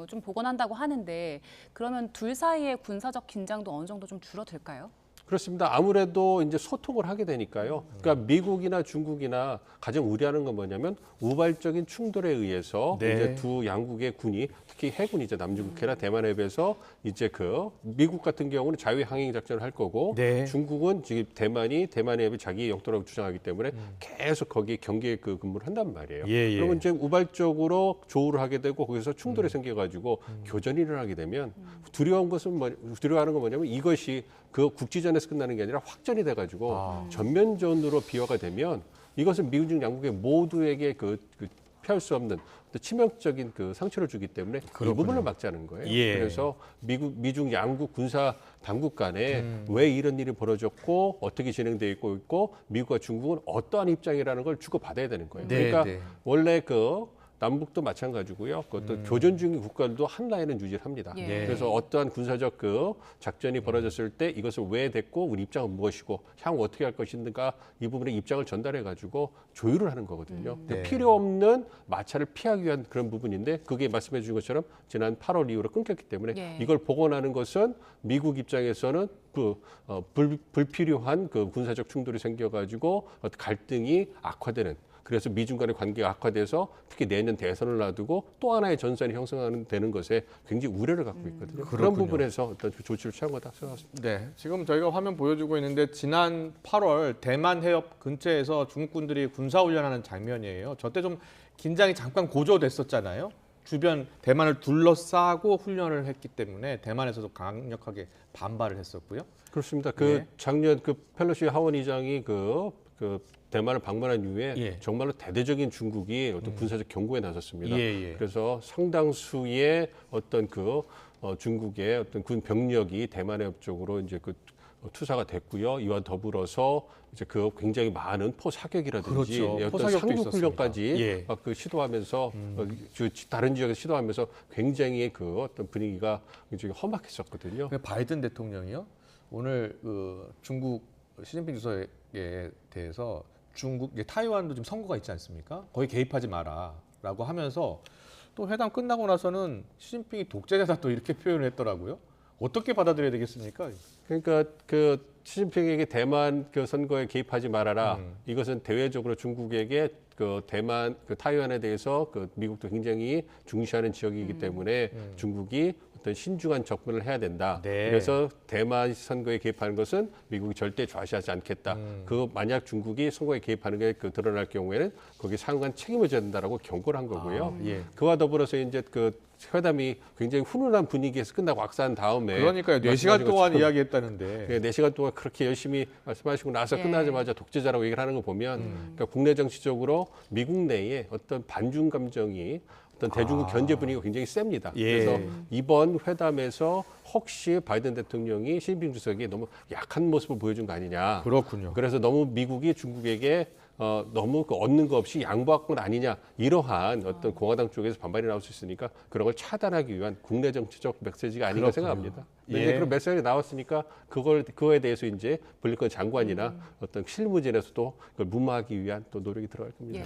좀 복원한다고 하는데 그러면 둘 사이의 군사적 긴장도 어느 정도 좀 줄어들까요? 그렇습니다. 아무래도 이제 소통을 하게 되니까요. 그러니까 미국이나 중국이나 가장 우려하는 건 뭐냐면 우발적인 충돌에 의해서 이제 두 양국의 군이 특히 해군이죠. 남중국해나 대만에 비해서 이제 그 미국 같은 경우는 자유 항행 작전을 할 거고 중국은 지금 대만에 비해 자기 영토라고 주장하기 때문에 계속 거기 경계 그 근무를 한단 말이에요. 그러면 이제 우발적으로 조우를 하게 되고 거기서 충돌이 생겨가지고 교전이 일어나게 되면 두려워하는 건 뭐냐면 이것이 그 국지전에서 끝나는 게 아니라 확전이 돼가지고 전면전으로 비화가 되면 이것은 미중 양국의 모두에게 피할 수 없는 또 치명적인 그 상처를 주기 때문에 이 부분을 막자는 거예요. 그래서 미중 양국 군사 당국 간에 왜 이런 일이 벌어졌고 어떻게 진행되고 있고 미국과 중국은 어떠한 입장이라는 걸 주고받아야 되는 거예요. 그러니까 원래 남북도 마찬가지고요. 그것도 교전 중인 국가들도 한 라인은 유지를 합니다. 그래서 어떠한 군사적 작전이 벌어졌을 때 이것을 왜 됐고 우리 입장은 무엇이고 향후 어떻게 할 것인가 이 부분의 입장을 전달해가지고 조율을 하는 거거든요. 필요 없는 마찰을 피하기 위한 그런 부분인데 그게 말씀해 주신 것처럼 지난 8월 이후로 끊겼기 때문에 이걸 복원하는 것은 미국 입장에서는 불필요한 군사적 충돌이 생겨가지고 갈등이 악화되는 그래서 미중 간의 관계가 악화돼서 특히 내년 대선을 놔두고 또 하나의 전선이 형성되는 것에 굉장히 우려를 갖고 있거든요. 그런 부분에서 어떤 조치를 취한 거다 생각합니다. 네, 지금 저희가 화면 보여주고 있는데 지난 8월 대만 해협 근처에서 중국군들이 군사훈련하는 장면이에요. 저때 좀 긴장이 잠깐 고조됐었잖아요. 주변 대만을 둘러싸고 훈련을 했기 때문에 대만에서도 강력하게 반발을 했었고요. 그렇습니다. 작년 펠로시 하원 의장이 대만을 방문한 이후에 정말로 대대적인 중국이 어떤 군사적 경고에 나섰습니다. 그래서 상당수의 어떤 중국의 어떤 군 병력이 대만 해협 쪽으로 이제 투사가 됐고요. 이와 더불어서 이제 굉장히 많은 포사격이라든지 어떤 상륙 훈련까지 막 시도하면서 다른 지역에서 시도하면서 굉장히 어떤 분위기가 굉장히 험악했었거든요. 바이든 대통령이요 오늘 중국 시진핑 주석에 대해서 타이완도 지금 선거가 있지 않습니까? 거기 개입하지 마라라고 하면서 또 회담 끝나고 나서는 시진핑이 독재자다 또 이렇게 표현을 했더라고요. 어떻게 받아들여야 되겠습니까? 그러니까 시진핑에게 대만 선거에 개입하지 말아라. 이것은 대외적으로 중국에게 대만 타이완에 대해서 미국도 굉장히 중시하는 지역이기 때문에 중국이 어떤 신중한 접근을 해야 된다. 그래서 대만 선거에 개입하는 것은 미국이 절대 좌시하지 않겠다. 만약 중국이 선거에 개입하는 게 드러날 경우에는 거기에 상응한 책임을 져야 된다라고 경고를 한 거고요. 그와 더불어서 이제 회담이 굉장히 훈훈한 분위기에서 끝나고 악사한 다음에 그러니까요. 4시간 동안 이야기했다는데 4시간 동안 그렇게 열심히 말씀하시고 나서 끝나자마자 독재자라고 얘기를 하는 거 보면 그러니까 국내 정치적으로 미국 내에 어떤 반중 감정이 어떤 대중국 견제 분위기가 굉장히 셉니다. 그래서 이번 회담에서 혹시 바이든 대통령이 시진핑 주석이 너무 약한 모습을 보여준 거 아니냐. 그렇군요. 그래서 너무 미국이 중국에게 너무 얻는 거 없이 양보할 건 아니냐 이러한 어떤 공화당 쪽에서 반발이 나올 수 있으니까 그런 걸 차단하기 위한 국내 정치적 메시지가 아닌가 생각합니다. 이제 그런 메시지가 나왔으니까 그거에 대해서 이제 블링컨 장관이나 어떤 실무진에서도 그걸 무마하기 위한 또 노력이 들어갈 겁니다.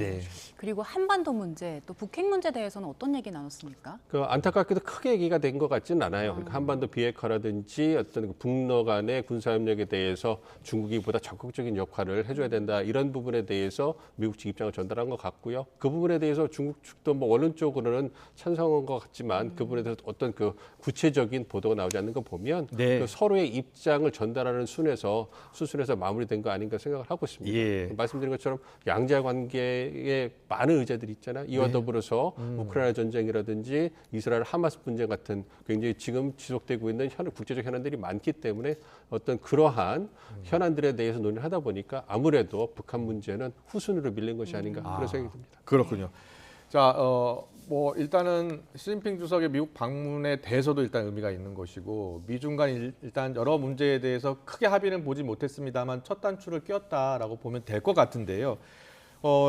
그리고 한반도 문제 또 북핵 문제 대해서는 어떤 얘기 나눴습니까? 안타깝게도 크게 얘기가 된 것 같지는 않아요. 그러니까 한반도 비핵화라든지 어떤 북러 간의 군사협력에 대해서 중국이 보다 적극적인 역할을 해줘야 된다 이런 부분에 대해서 미국 측 입장을 전달한 것 같고요. 그 부분에 대해서 중국 측도 원론적으로는 찬성한 것 같지만 그 부분에 대해서 어떤 구체적인 보도가 나오지 않는 거 보면 서로의 입장을 전달하는 순에서 마무리된 거 아닌가 생각을 하고 있습니다. 말씀드린 것처럼 양자 관계에 많은 의제들이 있잖아요. 이와 더불어서 우크라이나 전쟁이라든지 이스라엘 하마스 분쟁 같은 굉장히 지금 지속되고 있는 국제적 현안들이 많기 때문에 어떤 그러한 현안들에 대해서 논의를 하다 보니까 아무래도 북한 문제는 후순위로 밀린 것이 아닌가 그런 생각이 듭니다. 그렇군요. 자, 일단은 시진핑 주석의 미국 방문에 대해서도 일단 의미가 있는 것이고 미중 간 일단 여러 문제에 대해서 크게 합의는 보지 못했습니다만 첫 단추를 꿰었다라고 보면 될 것 같은데요.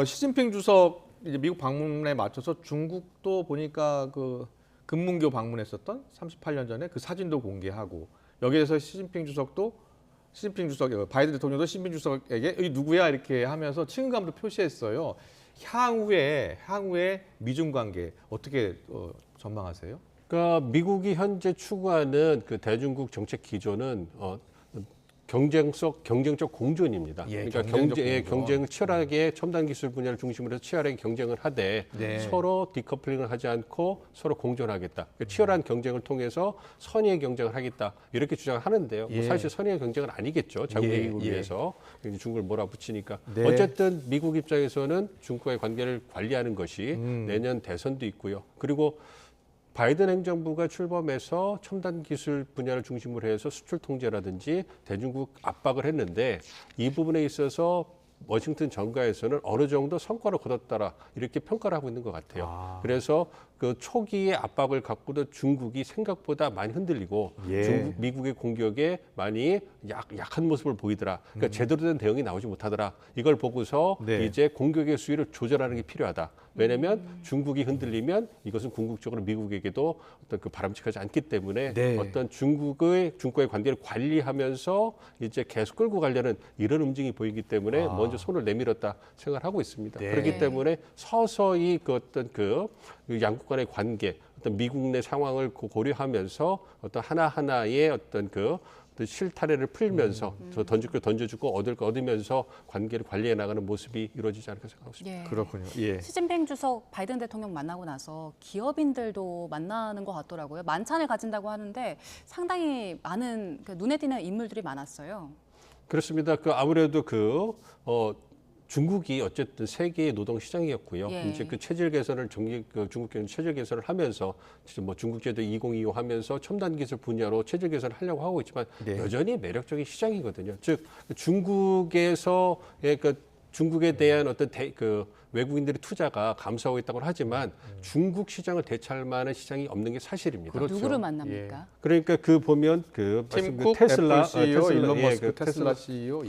시진핑 주석 이제 미국 방문에 맞춰서 중국도 보니까 그 금문교 방문했었던 38년 전에 그 사진도 공개하고 여기에서 시진핑 주석, 바이든 대통령도 시진핑 주석에게 이 누구야 이렇게 하면서 친근감도 표시했어요. 향후에 미중 관계 어떻게 전망하세요? 그러니까 미국이 현재 추구하는 그 대중국 정책 기조는 경쟁적 공존입니다. 그러니까 경쟁을 치열하게 첨단 기술 분야를 중심으로 해서 치열하게 경쟁을 하되 서로 디커플링을 하지 않고 서로 공존하겠다. 그러니까 치열한 경쟁을 통해서 선의의 경쟁을 하겠다. 이렇게 주장을 하는데요. 뭐 사실 선의의 경쟁은 아니겠죠. 자국 이익을 위해서 중국을 몰아붙이니까. 어쨌든 미국 입장에서는 중국과의 관계를 관리하는 것이 내년 대선도 있고요. 그리고 바이든 행정부가 출범해서 첨단 기술 분야를 중심으로 해서 수출 통제라든지 대중국 압박을 했는데 이 부분에 있어서 워싱턴 정가에서는 어느 정도 성과를 거뒀다라 이렇게 평가를 하고 있는 것 같아요. 그래서 그 초기의 압박을 갖고도 중국이 생각보다 많이 흔들리고 미국의 공격에 많이 약한 모습을 보이더라. 그러니까 제대로 된 대응이 나오지 못하더라. 이걸 보고서 이제 공격의 수위를 조절하는 게 필요하다. 왜냐하면 중국이 흔들리면 이것은 궁극적으로 미국에게도 어떤 그 바람직하지 않기 때문에 어떤 중국과의 관계를 관리하면서 이제 계속 끌고 가려는 이런 움직임이 보이기 때문에 먼저 손을 내밀었다 생각을 하고 있습니다. 그렇기 때문에 서서히 그 어떤 그 양국 간의 관계, 어떤 미국 내 상황을 고려하면서 어떤 하나하나의 어떤 그 실타래를 풀면서 던질 거 던져주고 얻을 거 얻으면서 관계를 관리해 나가는 모습이 이루어지지 않을까 생각하고 있습니다. 그렇군요. 시진핑 주석 바이든 대통령 만나고 나서 기업인들도 만나는 것 같더라고요. 만찬을 가진다고 하는데 상당히 많은 눈에 띄는 인물들이 많았어요. 그렇습니다. 아무래도 중국이 어쨌든 세계의 노동 시장이었고요. 이제 그 체질 개선을 중국 경제 체질 개선을 하면서 뭐 중국제도 2025 하면서 첨단 기술 분야로 체질 개선을 하려고 하고 있지만 여전히 매력적인 시장이거든요. 즉 중국에서의 중국에 대한 어떤 외국인들의 투자가 감소하고 있다고 하지만 중국 시장을 대체할 만한 시장이 없는 게 사실입니다. 그렇죠. 누구를 만납니까? 그러니까 보면 팀 쿡, 테슬라, 애플 CEO, 일론 머스크, 테슬라 테슬라 CEO,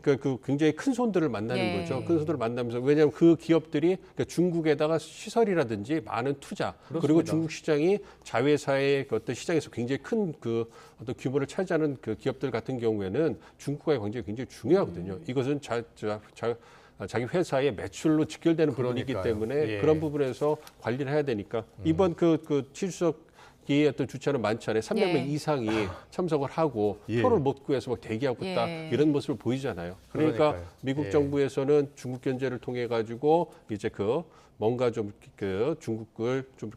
그러니까 굉장히 큰 손들을 만나는 거죠. 큰 손들을 만나면서 왜냐하면 그 기업들이 중국에다가 시설이라든지 많은 투자 그리고 중국 시장이 자회사의 어떤 시장에서 굉장히 큰 어떤 규모를 차지하는 그 기업들 같은 경우에는 중국과의 관계가 굉장히 중요하거든요. 이것은 자기 회사의 매출로 직결되는 부분이기 때문에 그런 부분에서 관리를 해야 되니까 이번 최주석이 어떤 주최하는 만찬에 300명 이상이 참석을 하고 표를 못 구해서 막 대기하고 있다 이런 모습을 보이잖아요. 그러니까 미국 정부에서는 중국 견제를 통해 가지고 이제 뭔가 좀 중국을 좀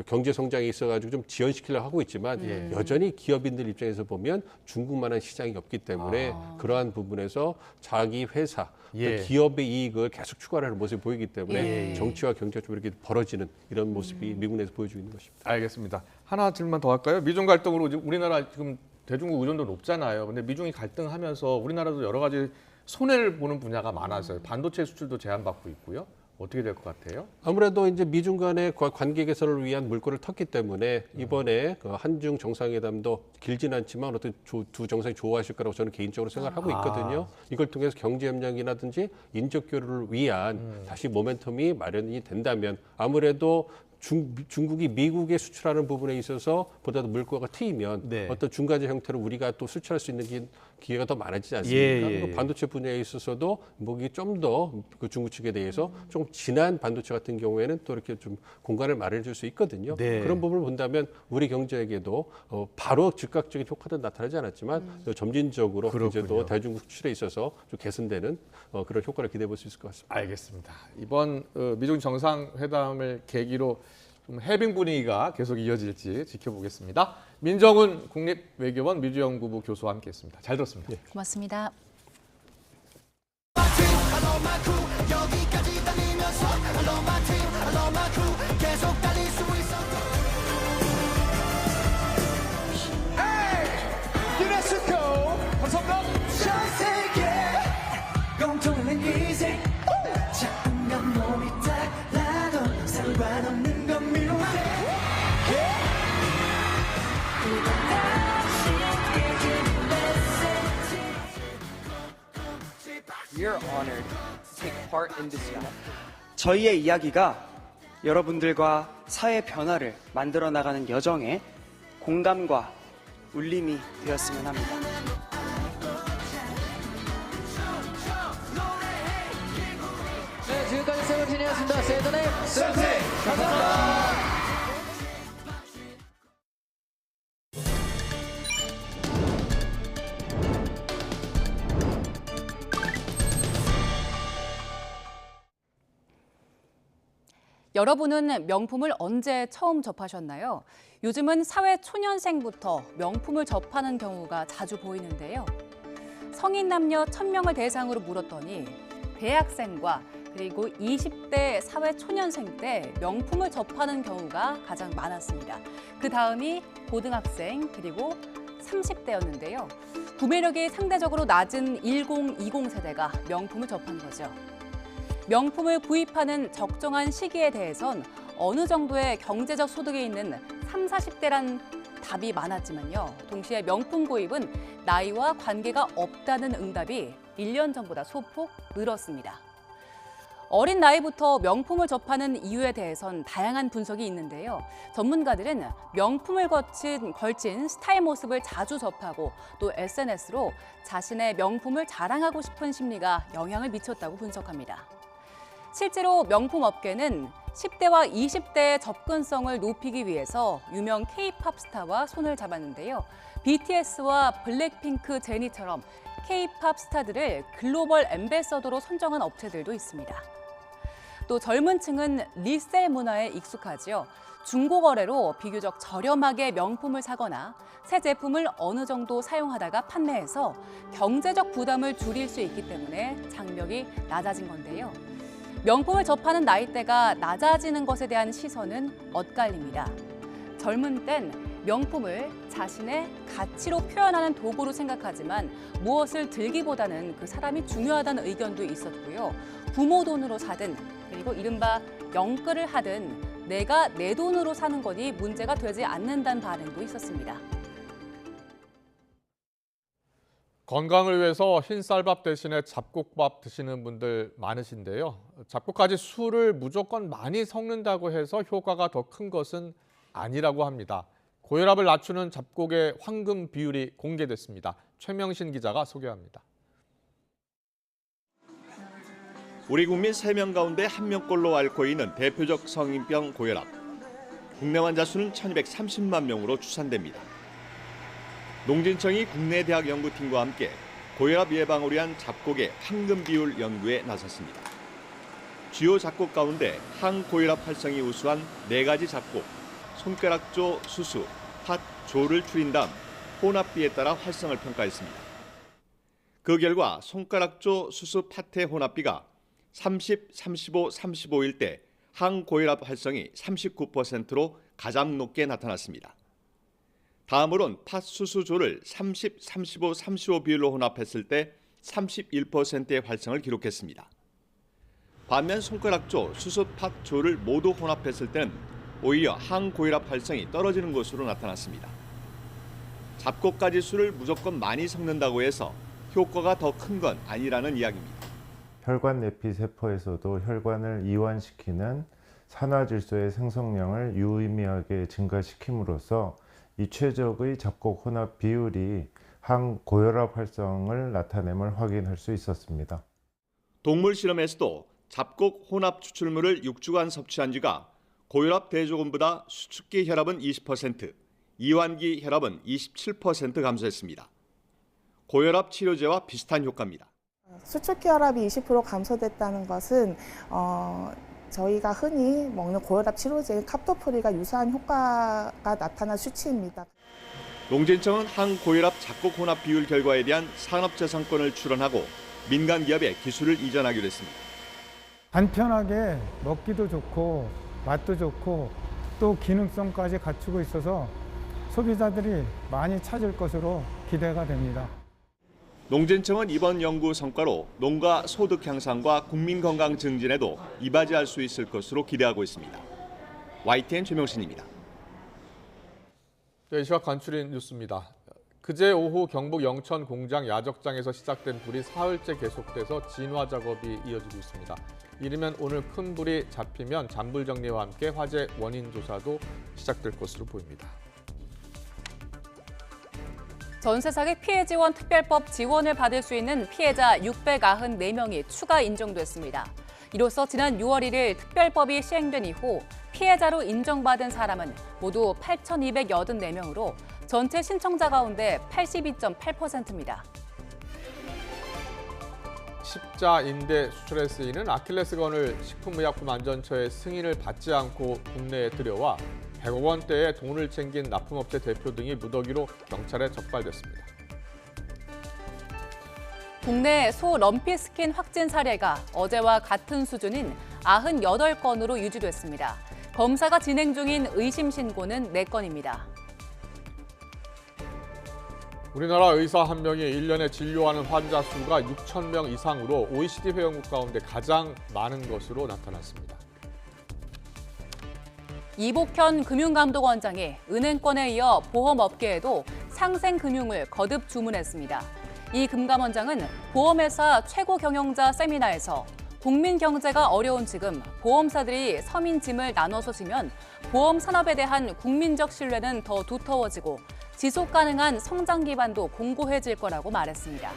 경제 성장이 있어가지고 좀 지연시키려고 하고 있지만 여전히 기업인들 입장에서 보면 중국만한 시장이 없기 때문에 그러한 부분에서 자기 회사, 기업의 이익을 계속 추구하려는 모습이 보이기 때문에 정치와 경제가 좀 이렇게 벌어지는 이런 모습이 미국 내에서 보여주고 있는 것입니다. 알겠습니다. 하나 질문만 더 할까요? 미중 갈등으로 우리나라 지금 대중국 의존도 높잖아요. 근데 미중이 갈등하면서 우리나라도 여러 가지 손해를 보는 분야가 많아서요. 반도체 수출도 제한받고 있고요. 어떻게 될 것 같아요? 아무래도 이제 미중 간의 관계 개선을 위한 물꼬를 텄기 때문에 이번에 한중 정상회담도 길진 않지만 어떤 두 정상이 좋아하실 거라고 저는 개인적으로 생각하고 있거든요. 이걸 통해서 경제 협력이라든지 인적 교류를 위한 다시 모멘텀이 마련이 된다면 아무래도 중국이 미국에 수출하는 부분에 있어서 보다도 물꼬가 트이면 어떤 중간재 형태로 우리가 또 수출할 수 있는 기회가 더 많아지지 않습니까? 반도체 분야에 있어서도 뭐기 좀 더 중국 측에 대해서 좀 진한 반도체 같은 경우에는 또 이렇게 좀 공간을 마련해 줄 수 있거든요. 그런 부분을 본다면 우리 경제에게도 바로 즉각적인 효과는 나타나지 않았지만 점진적으로 이제 또 대중국 수출에 있어서 좀 개선되는 그런 효과를 기대해 볼 수 있을 것 같습니다. 알겠습니다. 이번 미중 정상회담을 계기로 좀 해빙 분위기가 계속 이어질지 지켜보겠습니다. 민정훈 국립외교원 미주연구부 교수와 함께했습니다. 잘 들었습니다. 고맙습니다. We are honored to take part in this event. 저희의 이야기가 여러분들과 사회 변화를 만들어 나가는 여정에 공감과 울림이 되었으면 합니다. 네, 지금까지 세븐틴이었습니다. 세븐틴 감사합니다. 여러분은 명품을 언제 처음 접하셨나요? 요즘은 사회 초년생부터 명품을 접하는 경우가 자주 보이는데요. 성인 남녀 1000명을 대상으로 물었더니 대학생과 그리고 20대 사회 초년생 때 명품을 접하는 경우가 가장 많았습니다. 그 다음이 고등학생 그리고 30대였는데요. 구매력이 상대적으로 낮은 1020 세대가 명품을 접한 거죠. 명품을 구입하는 적정한 시기에 대해선 어느 정도의 경제적 소득이 있는 30, 40대란 답이 많았지만요. 동시에 명품 구입은 나이와 관계가 없다는 응답이 1년 전보다 소폭 늘었습니다. 어린 나이부터 명품을 접하는 이유에 대해선 다양한 분석이 있는데요. 전문가들은 명품을 걸친 스타일 모습을 자주 접하고 또 SNS로 자신의 명품을 자랑하고 싶은 심리가 영향을 미쳤다고 분석합니다. 실제로 명품 업계는 10대와 20대의 접근성을 높이기 위해서 유명 K-팝 스타와 손을 잡았는데요. BTS와 블랙핑크, 제니처럼 K-팝 스타들을 글로벌 앰베서더로 선정한 업체들도 있습니다. 또 젊은 층은 리셀 문화에 익숙하지요. 중고거래로 비교적 저렴하게 명품을 사거나 새 제품을 어느 정도 사용하다가 판매해서 경제적 부담을 줄일 수 있기 때문에 장벽이 낮아진 건데요. 명품을 접하는 나이대가 낮아지는 것에 대한 시선은 엇갈립니다. 젊은 땐 명품을 자신의 가치로 표현하는 도구로 생각하지만 무엇을 들기보다는 그 사람이 중요하다는 의견도 있었고요. 부모 돈으로 사든 그리고 이른바 영끌을 하든 내가 내 돈으로 사는 거니 문제가 되지 않는다는 반응도 있었습니다. 건강을 위해서 흰쌀밥 대신에 잡곡밥 드시는 분들 많으신데요. 잡곡까지 술을 무조건 많이 섞는다고 해서 효과가 더 큰 것은 아니라고 합니다. 고혈압을 낮추는 잡곡의 황금 비율이 공개됐습니다. 최명신 기자가 소개합니다. 우리 국민 3명 가운데 1명꼴로 앓고 있는 대표적 성인병 고혈압. 국내 환자 수는 1230만 명으로 추산됩니다. 농진청이 국내 대학 연구팀과 함께 고혈압 예방을 위한 잡곡의 황금 비율 연구에 나섰습니다. 주요 잡곡 가운데 항고혈압 활성이 우수한 4가지 잡곡, 손가락조, 수수, 팥, 조를 추린 다음 혼합비에 따라 활성을 평가했습니다. 그 결과 손가락조, 수수, 팥의 혼합비가 30, 35, 35일 때 항고혈압 활성이 39%로 가장 높게 나타났습니다. 다음으론 팥, 수수, 조를 30, 35, 35 비율로 혼합했을 때 31%의 활성을 기록했습니다. 반면 손가락조, 수수, 팥, 조를 모두 혼합했을 때는 오히려 항고혈압 활성이 떨어지는 것으로 나타났습니다. 잡곡가지 술을 무조건 많이 섞는다고 해서 효과가 더 큰 건 아니라는 이야기입니다. 혈관 내피 세포에서도 혈관을 이완시키는 산화질소의 생성량을 유의미하게 증가시킴으로써 이 최적의 잡곡 혼합 비율이 항고혈압 활성을 나타냄을 확인할 수 있었습니다. 동물 실험에서도 잡곡 혼합 추출물을 6주간 섭취한 쥐가 고혈압 대조군보다 수축기 혈압은 20%, 이완기 혈압은 27% 감소했습니다. 고혈압 치료제와 비슷한 효과입니다. 수축기 혈압이 20% 감소됐다는 것은 저희가 흔히 먹는 고혈압 치료제인 캅토프리가 유사한 효과가 나타난 수치입니다. 농진청은 항고혈압 잡곡 혼합 비율 결과에 대한 산업재산권을 출원하고 민간 기업에 기술을 이전하기로 했습니다. 간편하게 먹기도 좋고 맛도 좋고 또 기능성까지 갖추고 있어서 소비자들이 많이 찾을 것으로 기대가 됩니다. 농진청은 이번 연구 성과로 농가 소득 향상과 국민 건강 증진에도 이바지할 수 있을 것으로 기대하고 있습니다. YTN 최명신입니다. 네, 이 시각 간추린 뉴스입니다. 그제 오후 경북 영천 공장 야적장에서 시작된 불이 사흘째 계속돼서 진화 작업이 이어지고 있습니다. 이르면 오늘 큰 불이 잡히면 잔불 정리와 함께 화재 원인 조사도 시작될 것으로 보입니다. 전세사기 피해 지원 특별법 지원을 받을 수 있는 피해자 694명이 추가 인정됐습니다. 이로써 지난 6월 1일 특별법이 시행된 이후 피해자로 인정받은 사람은 모두 8,284명으로 전체 신청자 가운데 82.8%입니다. 십자인대 수출에 쓰이는 아킬레스건을 식품의약품안전처의 승인을 받지 않고 국내에 들여와 100억 원대의 돈을 챙긴 납품업체 대표 등이 무더기로 경찰에 적발됐습니다. 국내 소 럼피스킨 확진 사례가 어제와 같은 수준인 98건으로 유지됐습니다. 검사가 진행 중인 의심 신고는 4건입니다. 우리나라 의사 한 명이 1년에 진료하는 환자 수가 6천 명 이상으로 OECD 회원국 가운데 가장 많은 것으로 나타났습니다. 이복현 금융감독원장이 은행권에 이어 보험업계에도 상생금융을 거듭 주문했습니다. 이 금감원장은 보험회사 최고 경영자 세미나에서 국민 경제가 어려운 지금 보험사들이 서민 짐을 나눠서 지면 보험 산업에 대한 국민적 신뢰는 더 두터워지고 지속 가능한 성장 기반도 공고해질 거라고 말했습니다.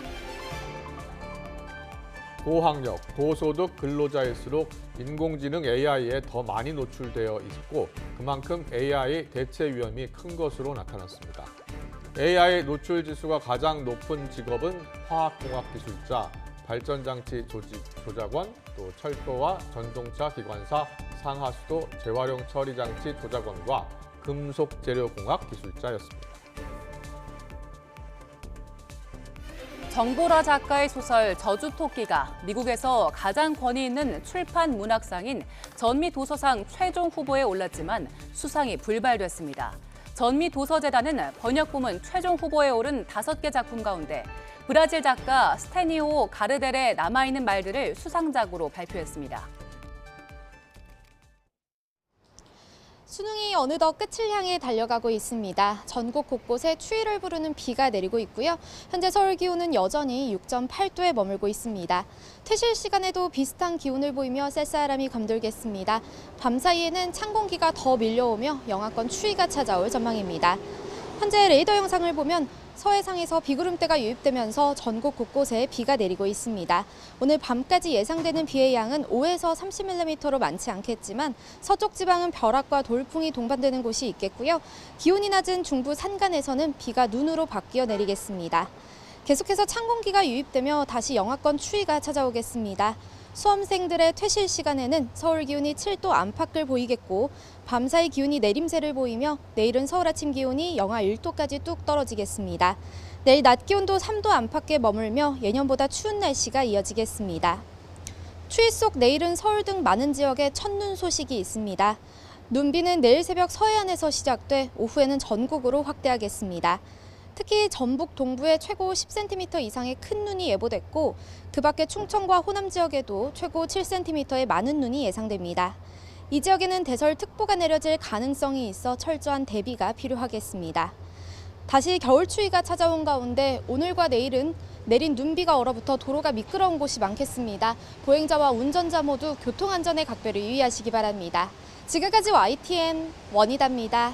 고학력, 고소득 근로자일수록 인공지능 AI에 더 많이 노출되어 있고 그만큼 AI 대체 위험이 큰 것으로 나타났습니다. AI 노출 지수가 가장 높은 직업은 화학공학기술자, 발전장치 조작원, 또 철도와 전동차 기관사, 상하수도 재활용 처리장치 조작원과 금속재료공학 기술자였습니다. 정보라 작가의 소설 저주토끼가 미국에서 가장 권위 있는 출판 문학상인 전미도서상 최종 후보에 올랐지만 수상이 불발됐습니다. 전미도서재단은 번역 부문 최종 후보에 오른 5개 작품 가운데 브라질 작가 스테니오 가르델의 남아있는 말들을 수상작으로 발표했습니다. 수능이 어느덧 끝을 향해 달려가고 있습니다. 전국 곳곳에 추위를 부르는 비가 내리고 있고요. 현재 서울 기온은 여전히 6.8도에 머물고 있습니다. 퇴실 시간에도 비슷한 기온을 보이며 쌀쌀함이 감돌겠습니다. 밤사이에는 찬 공기가 더 밀려오며 영하권 추위가 찾아올 전망입니다. 현재 레이더 영상을 보면 서해상에서 비구름대가 유입되면서 전국 곳곳에 비가 내리고 있습니다. 오늘 밤까지 예상되는 비의 양은 5에서 30mm로 많지 않겠지만 서쪽 지방은 벼락과 돌풍이 동반되는 곳이 있겠고요. 기온이 낮은 중부 산간에서는 비가 눈으로 바뀌어 내리겠습니다. 계속해서 찬 공기가 유입되며 다시 영하권 추위가 찾아오겠습니다. 수험생들의 퇴실 시간에는 서울 기온이 7도 안팎을 보이겠고 밤사이 기온이 내림세를 보이며 내일은 서울 아침 기온이 영하 1도까지 뚝 떨어지겠습니다. 내일 낮 기온도 3도 안팎에 머물며 예년보다 추운 날씨가 이어지겠습니다. 추위 속 내일은 서울 등 많은 지역에 첫눈 소식이 있습니다. 눈비는 내일 새벽 서해안에서 시작돼 오후에는 전국으로 확대하겠습니다. 특히 전북 동부에 최고 10cm 이상의 큰 눈이 예보됐고 그 밖에 충청과 호남 지역에도 최고 7cm의 많은 눈이 예상됩니다. 이 지역에는 대설특보가 내려질 가능성이 있어 철저한 대비가 필요하겠습니다. 다시 겨울 추위가 찾아온 가운데 오늘과 내일은 내린 눈비가 얼어붙어 도로가 미끄러운 곳이 많겠습니다. 보행자와 운전자 모두 교통안전에 각별히 유의하시기 바랍니다. 지금까지 YTN 원희다입니다.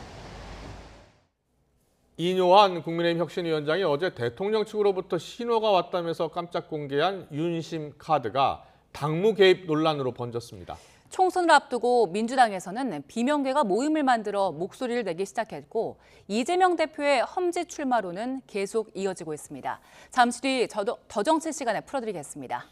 이뇨한 국민의힘 혁신위원장이 어제 대통령 측으로부터 신호가 왔다면서 깜짝 공개한 윤심 카드가 당무 개입 논란으로 번졌습니다. 총선을 앞두고 민주당에서는 비명계가 모임을 만들어 목소리를 내기 시작했고 이재명 대표의 험지 출마로는 계속 이어지고 있습니다. 잠시 뒤 더 정치 시간에 풀어드리겠습니다.